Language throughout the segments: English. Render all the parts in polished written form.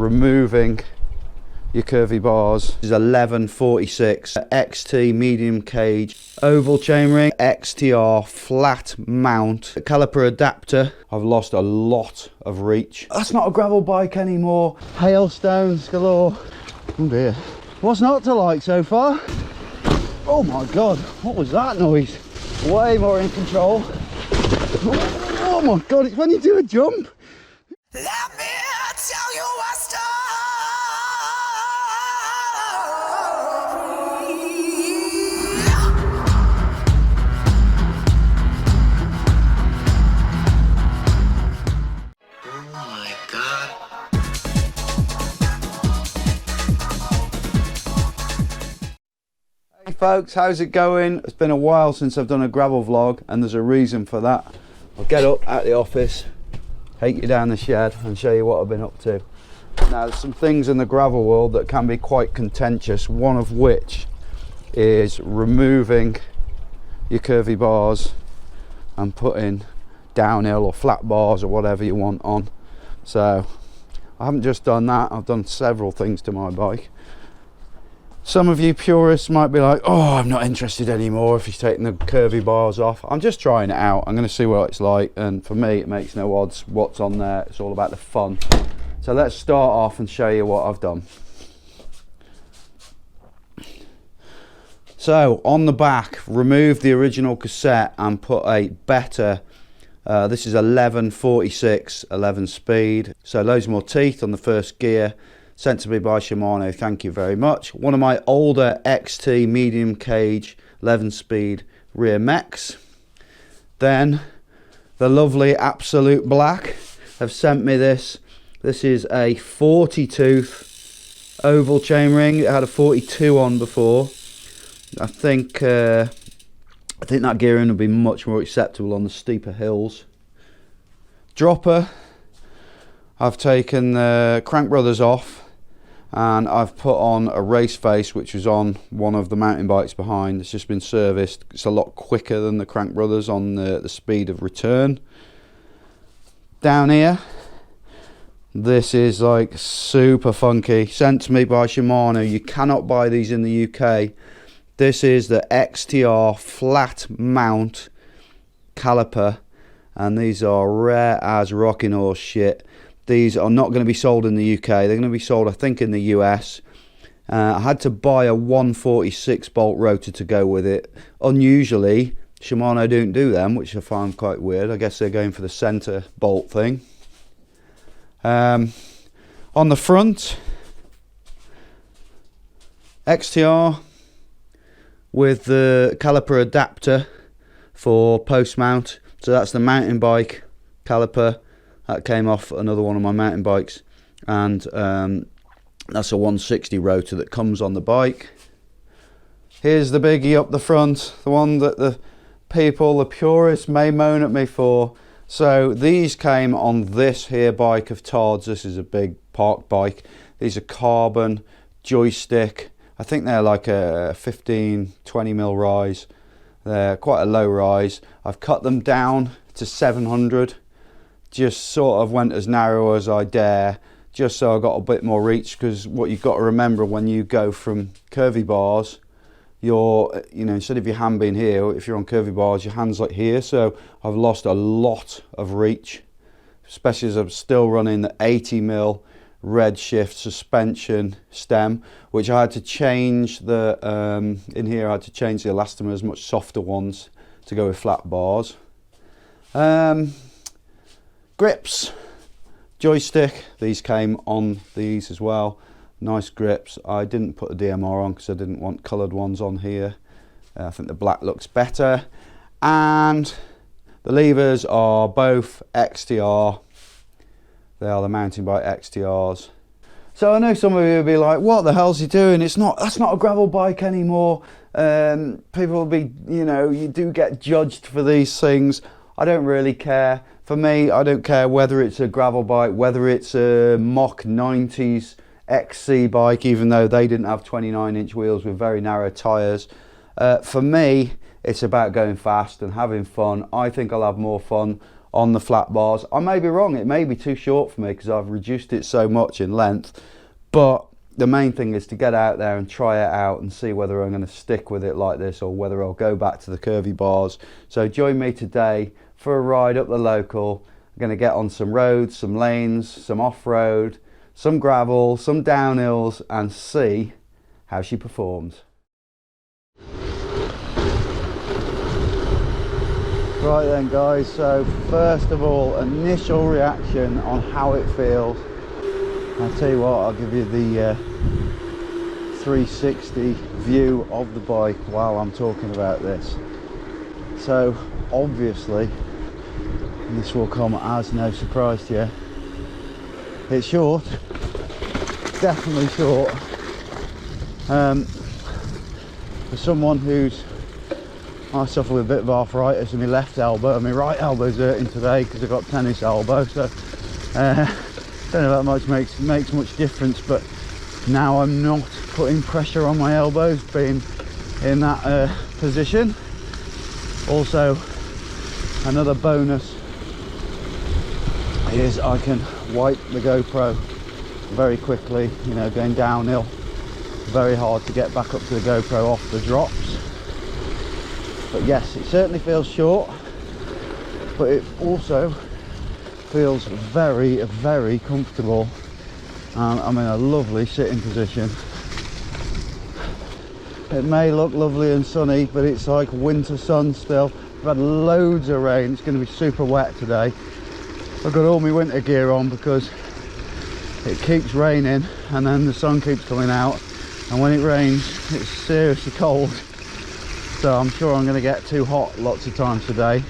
removing your curvy bars. This is 1146 XT medium cage oval chainring, XTR flat mount, caliper adapter. I've lost a lot of reach. That's not a gravel bike anymore. Hailstones galore. Oh dear. What's not to like so far? Oh my god, what was that noise? Way more in control. Oh my god, it's when you do a jump. Let me tell you a story. Oh my god. Hey folks, how's it going? It's been a while since I've done a gravel vlog, and there's a reason for that. I'll get up at the office, take you down the shed and show you what I've been up to. Now there's some things in the gravel world that can be quite contentious, one of which is removing your curvy bars and putting downhill or flat bars or whatever you want on. So I haven't just done that, I've done several things to my bike. Some of you purists might be like, oh, I'm not interested anymore if he's taking the curvy bars off. I'm just trying it out. I'm going to see what it's like, and for me it makes no odds what's on there. It's all about the fun. So let's start off and show you what I've done. So on the back, remove the original cassette and put a better, this is 1146, 11 speed. So loads more teeth on the first gear. Sent to me by Shimano, thank you very much. One of my older XT medium cage 11 speed rear mechs. Then the lovely Absolute Black have sent me this. This is a 40 tooth oval chainring. It had a 42 on before. I think that gearing would be much more acceptable on the steeper hills. Dropper, I've taken the crank brothers off, and I've put on a race face which was on one of the mountain bikes behind. It's just been serviced. It's a lot quicker than the crank brothers on the speed of return. Down here, this is like super funky, sent to me by Shimano. You cannot buy these in the UK. This is the XTR flat mount caliper, and these are rare as rocking horse shit. These are not going to be sold in the UK. They're going to be sold, I think, in the US. I had to buy a 146 bolt rotor to go with it. Unusually, Shimano don't do them, which I find quite weird. I guess they're going for the center bolt thing. On the front, XTR with the caliper adapter for post mount. So that's the mountain bike caliper. That came off another one of my mountain bikes, and that's a 160 rotor that comes on the bike. Here's the biggie up the front, the one that the people, the purists, may moan at me for. So these came on this here bike of Todd's. This is a big park bike. These are carbon joystick. I think they're like a 15-20 mil rise. They're quite a low rise. I've cut them down to 700. Just sort of went as narrow as I dare, just so I got a bit more reach, because what you've got to remember when you go from curvy bars, instead of your hand being here, if you're on curvy bars, your hand's like here. So I've lost a lot of reach, especially as I'm still running the 80 mil Redshift suspension stem, which I had to change the, in here I had to change the elastomers, much softer ones, to go with flat bars. Grips, joystick, these came on these as well. Nice grips. I didn't put the DMR on because I didn't want coloured ones on here. I think the black looks better. And the levers are both XTR. They are the mountain bike XTRs. So I know some of you will be like, what the hell's he doing? That's not a gravel bike anymore. People will be, you do get judged for these things. I don't really care. For me, I don't care whether it's a gravel bike, whether it's a mock 90's XC bike, even though they didn't have 29-inch wheels with very narrow tyres. For me, it's about going fast and having fun. I think I'll have more fun on the flat bars. I may be wrong, it may be too short for me because I've reduced it so much in length, but the main thing is to get out there and try it out and see whether I'm going to stick with it like this or whether I'll go back to the curvy bars. So join me today for a ride up the local. I'm going to get on some roads, some lanes, some off-road, some gravel, some downhills, and see how she performs. Right then guys, so first of all, initial reaction on how it feels. I'll tell you what, I'll give you the 360 view of the bike while I'm talking about this. So obviously, and this will come as no surprise to you, it's short, definitely short. For someone I suffer with a bit of arthritis in my left elbow, and my right elbow's hurting today because I've got tennis elbow, so don't know if that makes much difference, but now I'm not putting pressure on my elbows being in that position. Also, another bonus is I can wipe the GoPro very quickly, you know, going downhill. Very hard to get back up to the GoPro off the drops. But yes, it certainly feels short, but it also feels very, very comfortable. I'm in a lovely sitting position. It may look lovely and sunny, but it's like winter sun still. I've had loads of rain. It's going to be super wet today. I've got all my winter gear on because it keeps raining and then the sun keeps coming out, and when it rains it's seriously cold. So I'm sure I'm going to get too hot lots of times today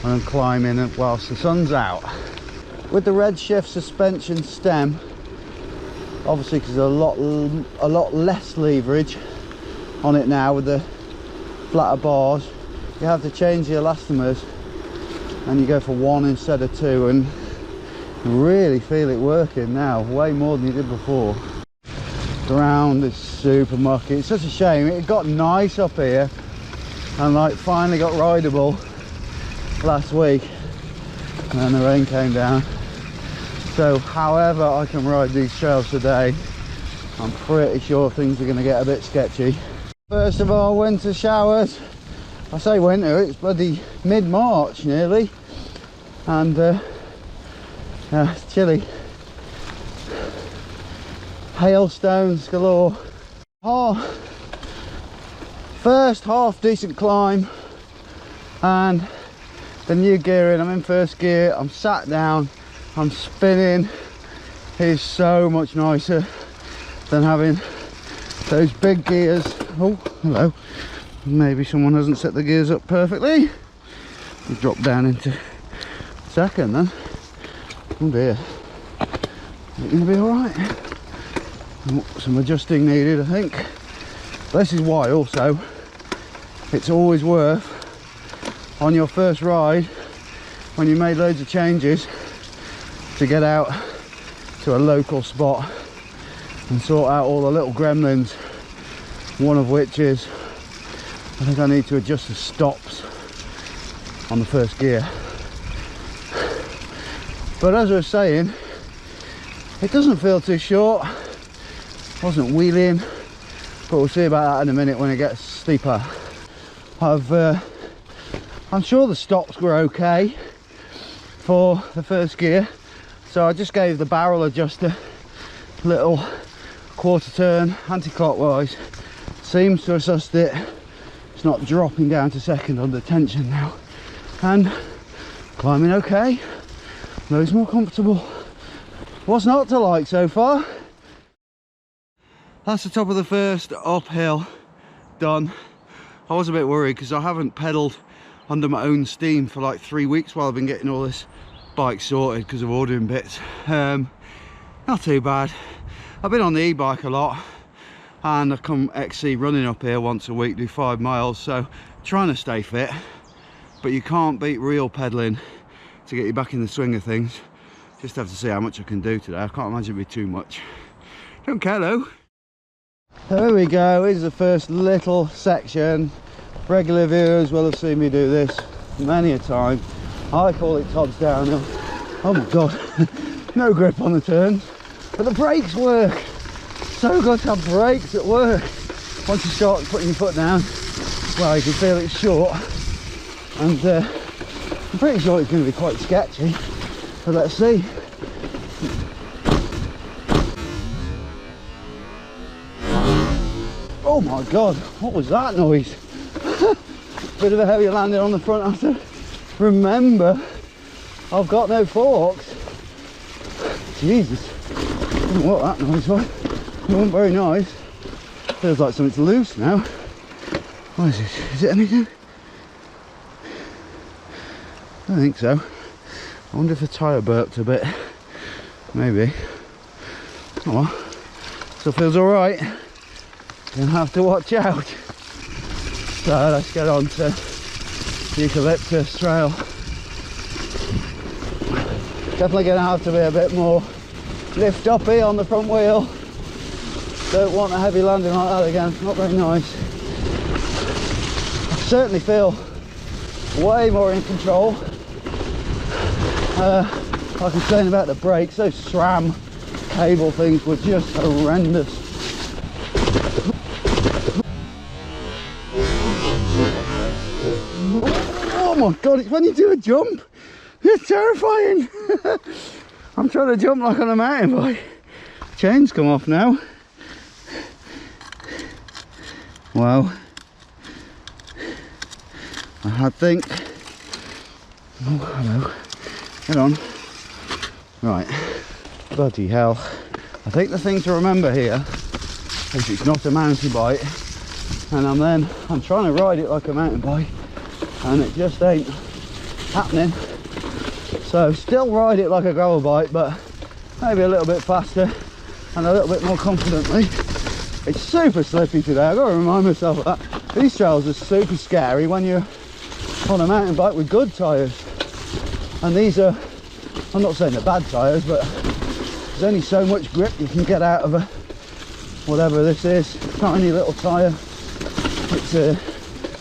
when I'm climbing whilst the sun's out. With the Redshift suspension stem, obviously because there's a lot less leverage on it now with the flatter bars, you have to change the elastomers and you go for 1 instead of 2, and you really feel it working now, way more than you did before. The ground is super mucky. It's such a shame. It got nice up here and like finally got rideable last week, and then the rain came down. So however I can ride these trails today, I'm pretty sure things are going to get a bit sketchy. First of all, winter showers. I say winter, it's bloody mid-March nearly, and it's chilly. Hailstones galore. First half decent climb, and the new gear in. I'm in first gear, I'm sat down, I'm spinning. It's so much nicer than having those big gears. Oh, hello. Maybe someone hasn't set the gears up perfectly. We drop down into second then. Oh dear. Is it going to be alright? Oh, some adjusting needed, I think. This is why also it's always worth, on your first ride, when you made loads of changes, to get out to a local spot and sort out all the little gremlins. One of which is, I think I need to adjust the stops on the first gear. But as I was saying, it doesn't feel too short. Wasn't wheeling, but we'll see about that in a minute when it gets steeper. I'm sure the stops were okay for the first gear, so I just gave the barrel adjuster a little quarter turn anti-clockwise. Seems to have sussed it. It's not dropping down to second under tension now, and climbing okay, loads more comfortable. What's not to like so far? That's the top of the first uphill done. I was a bit worried because I haven't pedalled under my own steam for like 3 weeks while I've been getting all this bike sorted because of ordering bits. Not too bad. I've been on the e-bike a lot, and I come XC running up here once a week, do 5 miles, so trying to stay fit, but you can't beat real pedalling to get you back in the swing of things. Just have to see how much I can do today. I can't imagine it'd be too much. Don't care though. There we go, here's the first little section. Regular viewers will have seen me do this many a time. I call it Todd's downhill. Oh my god, no grip on the turns, but the brakes work. So good to have brakes at work. Once you start putting your foot down, well, you can feel it's short, and I'm pretty sure it's going to be quite sketchy, so let's see. Oh my god, what was that noise? Bit of a heavy landing on the front. I have to remember I've got no forks. Jesus, I don't know what that noise was. It wasn't very nice. Feels like something's loose now. What is it? Is it anything? I don't think so. I wonder if the tyre burped a bit. Maybe. Oh well. Still feels alright. Gonna have to watch out. So let's get on to the eucalyptus trail. Definitely gonna have to be a bit more lift uppy on the front wheel. Don't want a heavy landing like that again, not very nice. I certainly feel way more in control. Like I was saying about the brakes, those SRAM cable things were just horrendous. Oh my god, it's when you do a jump, it's terrifying. I'm trying to jump like on a mountain bike. Chains come off now. Wow. I think. Oh, hello. Get on. Right. Bloody hell. I think the thing to remember here is it's not a mountain bike, and I'm trying to ride it like a mountain bike, and it just ain't happening. So still ride it like a gravel bike, but maybe a little bit faster and a little bit more confidently. It's super slippy today, I've got to remind myself of that. These trails are super scary when you're on a mountain bike with good tyres. And these are, I'm not saying they're bad tyres, but there's only so much grip you can get out of a, whatever this is, tiny little tyre. It's a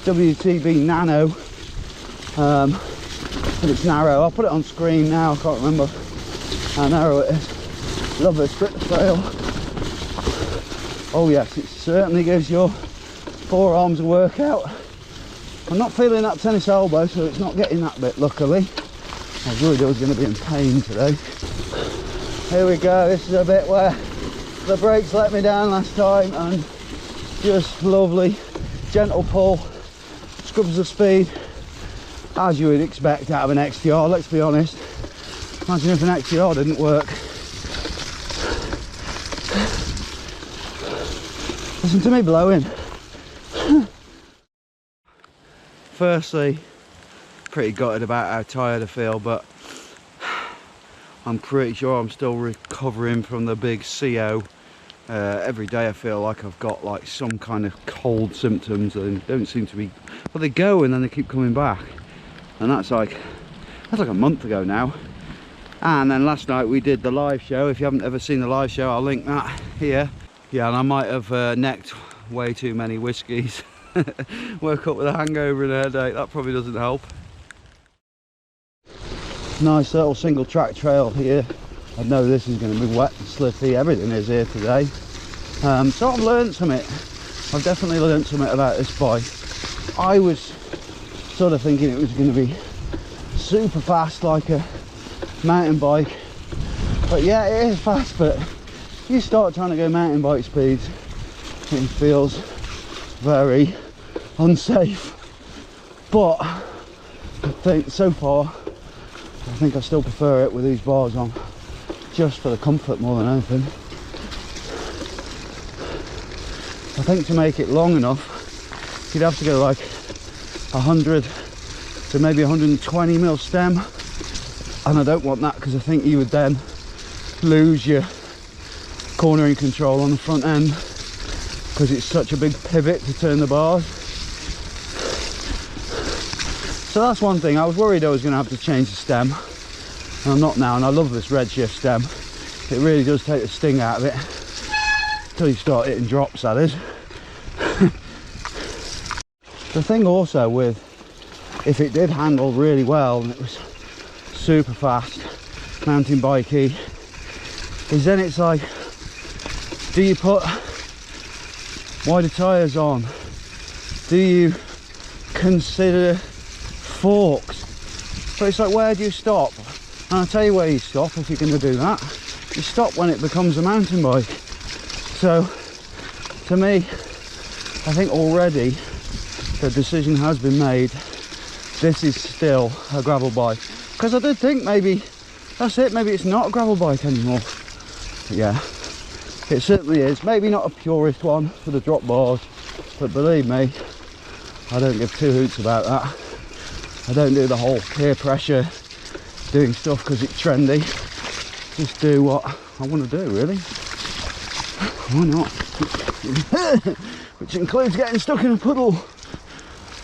WTB Nano, and it's narrow. I'll put it on screen now, I can't remember how narrow it is. Love this bit of trail. Oh yes, it certainly gives your forearms a workout. I'm not feeling that tennis elbow, so it's not getting that bit, luckily. I was worried I was going to be in pain today. Here we go, this is a bit where the brakes let me down last time, and just lovely, gentle pull, scrubs the speed, as you would expect out of an XTR, let's be honest. Imagine if an XTR didn't work. Listen to me blowing. Firstly, pretty gutted about how tired I feel, but I'm pretty sure I'm still recovering from the big CO. Every day I feel like I've got like some kind of cold symptoms and don't seem to be, well, they go and then they keep coming back, and that's like a month ago now. And then last night we did the live show. If you haven't ever seen the live show, I'll link that here. Yeah, and I might have necked way too many whiskies. Woke up with a hangover and a headache. That probably doesn't help. Nice little single track trail here. I know this is going to be wet and slippy. Everything is here today. So I've learned something. I've definitely learned something about this bike. I was sort of thinking it was going to be super fast like a mountain bike. But yeah, it is fast, but you start trying to go mountain bike speeds, it feels very unsafe. But I think so far, I think I still prefer it with these bars on, just for the comfort more than anything. I think to make it long enough, you'd have to go like 100 to maybe 120 mil stem, and I don't want that because I think you would then lose your cornering control on the front end because it's such a big pivot to turn the bars. So that's one thing. I was worried I was going to have to change the stem, and I'm not now, and I love this Redshift stem. It really does take the sting out of it until you start hitting drops, that is. The thing also with, if it did handle really well and it was super fast mountain bikey, is then it's like, do you put wider tyres on? Do you consider forks? But it's like, where do you stop? And I'll tell you where you stop if you're going to do that. You stop when it becomes a mountain bike. So to me, I think already the decision has been made. This is still a gravel bike, because I did think maybe that's it, maybe it's not a gravel bike anymore. But yeah, it certainly is. Maybe not a purist one for the drop bars, but believe me, I don't give two hoots about that. I don't do the whole peer pressure doing stuff because it's trendy. Just do what I want to do, really. Why not? Which includes getting stuck in a puddle.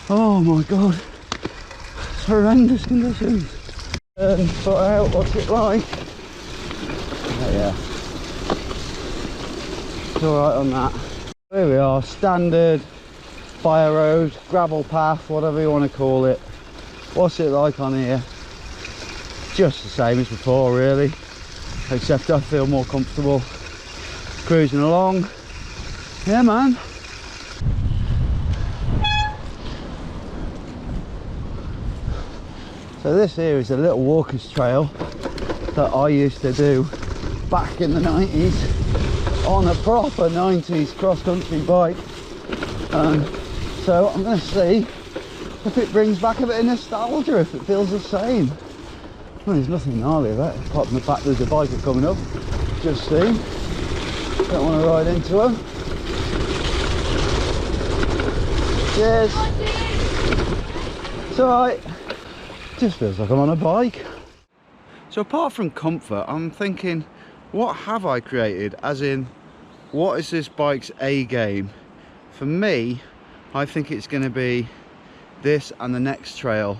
Oh my god, it's horrendous conditions. Put out, what's it like? Oh, yeah, it's alright on that. Here we are, standard fire road, gravel path, whatever you want to call it. What's it like on here? Just the same as before, really, except I feel more comfortable cruising along. Yeah, man. So this here is a little walker's trail that I used to do back in the 90s on a proper 90s cross-country bike. So I'm going to see if it brings back a bit of nostalgia, if it feels the same. Well, there's nothing gnarly about it, apart from the fact there's a biker coming up. Just see. Don't want to ride into him. Cheers. It's alright. Just feels like I'm on a bike. So apart from comfort, I'm thinking, what have I created? As in, what is this bike's A game? For me, I think it's going to be this and the next trail.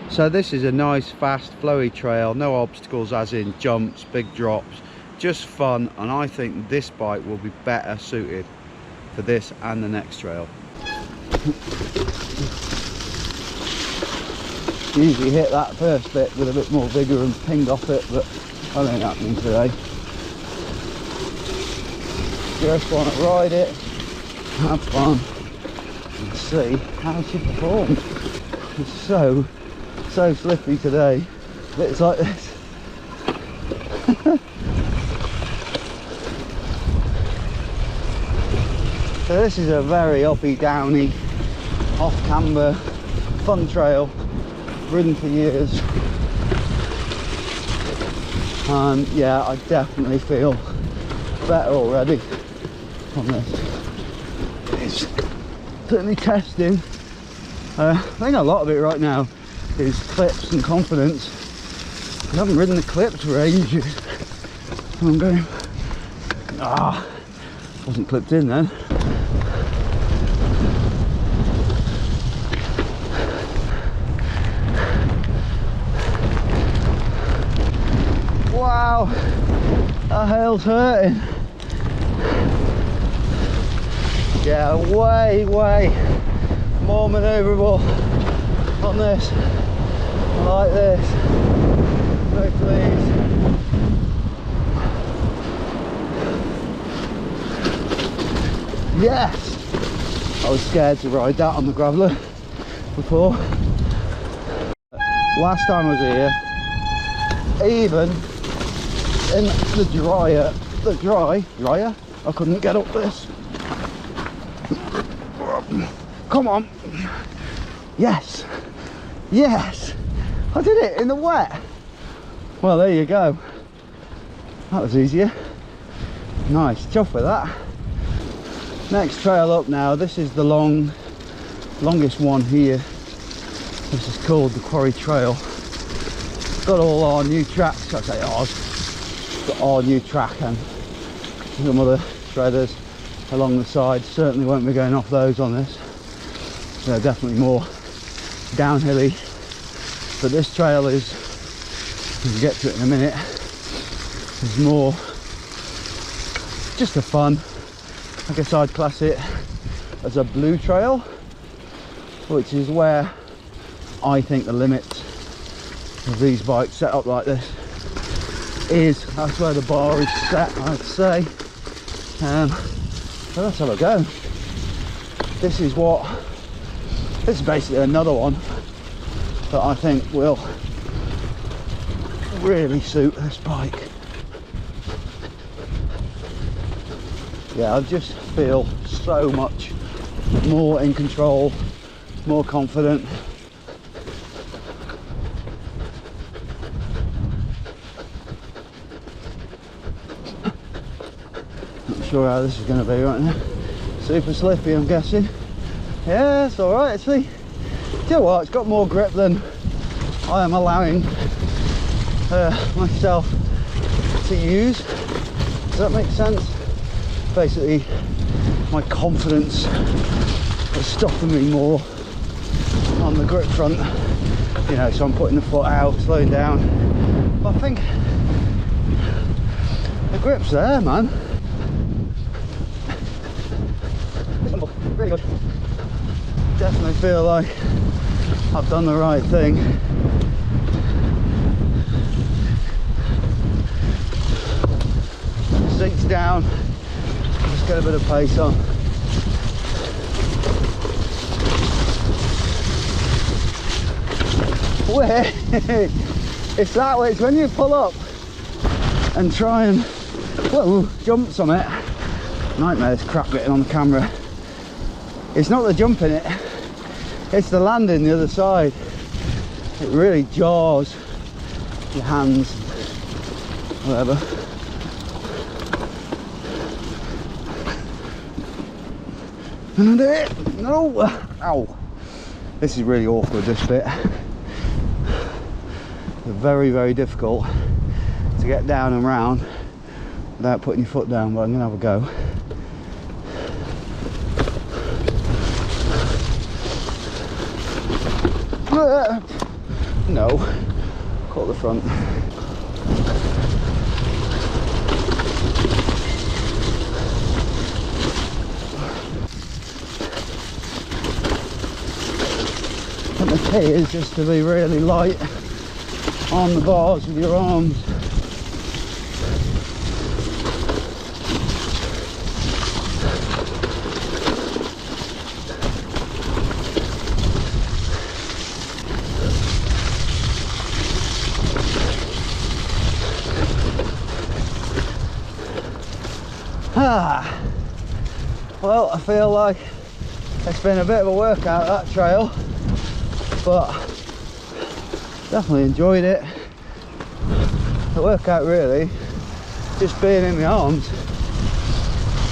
So this is a nice, fast, flowy trail, no obstacles as in jumps, big drops, just fun, and I think this bike will be better suited for this and the next trail. Usually hit that first bit with a bit more vigour and ping off it, but that ain't happening today. Just want to ride it, have fun, and see how she performs. It's so slippy today. It's like this. So this is a very uppy, downy, off camber, fun trail. Ridden for years, and yeah, I definitely feel better already on this. It's certainly testing. I think a lot of it right now is clips and confidence. I haven't ridden the clips for ages. I'm going, wasn't clipped in then. Wow, that hail's hurting. Yeah, way more manoeuvrable on this. I like this. Very pleased. Yes! I was scared to ride that on the graveler before. Last time I was here, even in the dryer, I couldn't get up this. Come on. Yes, I did it in the wet. Well, there you go, that was easier. Nice, chuff with that. Next trail up now, this is the longest one here. This is called the Quarry Trail. Got all our new tracks, I say ours, got our new track and some other shredders along the side. Certainly won't be going off those on this. They're definitely more downhilly, but this trail is, we'll get to it in a minute, is more just a fun, I guess I'd class it as a blue trail, which is where I think the limits of these bikes set up like this is that's where the bar is set, I'd say. So let's have a go. This is basically another one that I think will really suit this bike. Yeah, I just feel so much more in control, more confident. Not sure how this is going to be right now. Super slippy, I'm guessing. Yeah, it's alright actually. Do you know what, it's got more grip than I am allowing myself to use. Does that make sense? Basically, my confidence is stopping me more on the grip front, you know, so I'm putting the foot out, slowing down. But I think the grip's there, man. Really good. Definitely feel like I've done the right thing. Seats down, just get a bit of pace on. Wait, it's that way, it's when you pull up and try and jump something. Nightmare, this crap getting on the camera. It's not the jumping it, it's the landing the other side. It really jars your hands, whatever. And I do it. No! Ow! This is really awkward, this bit. Very, very difficult to get down and round without putting your foot down, but I'm going to have a go. No, caught the front. And the key is just to be really light on the bars with your arms. Well, I feel like it's been a bit of a workout, that trail, but definitely enjoyed it. The workout really just being in the arms.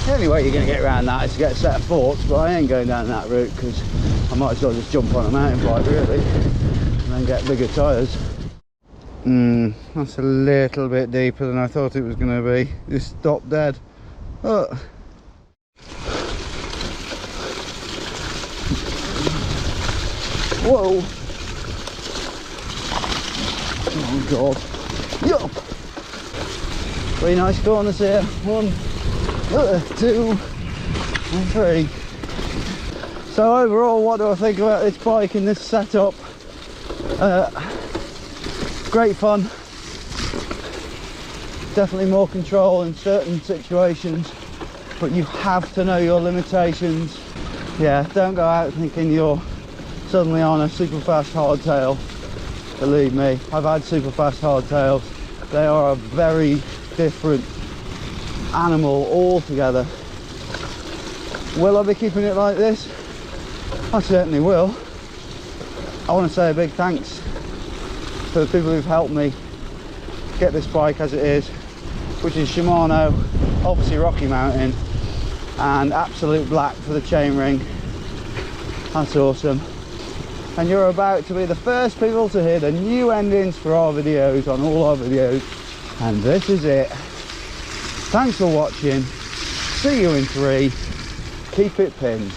The only way you're going to get around that is to get a set of forks, but I ain't going down that route because I might as well just jump on a mountain bike really and then get bigger tyres. That's a little bit deeper than I thought it was going to be. Just stopped dead. Oh. Whoa! Oh god! Yup! 3 nice corners here. 1, 2, and 3. So overall, what do I think about this bike and this setup? Great fun. Definitely more control in certain situations, but you have to know your limitations. Yeah, don't go out thinking you're suddenly on a super fast hardtail. Believe me, I've had super fast hardtails. They are a very different animal altogether. Will I be keeping it like this? I certainly will. I want to say a big thanks to the people who've helped me get this bike as it is, which is Shimano, obviously Rocky Mountain, and Absolute Black for the chainring. That's awesome. And you're about to be the first people to hear the new endings for our videos on all our videos, and this is it. Thanks for watching. See you in 3. Keep it pinned.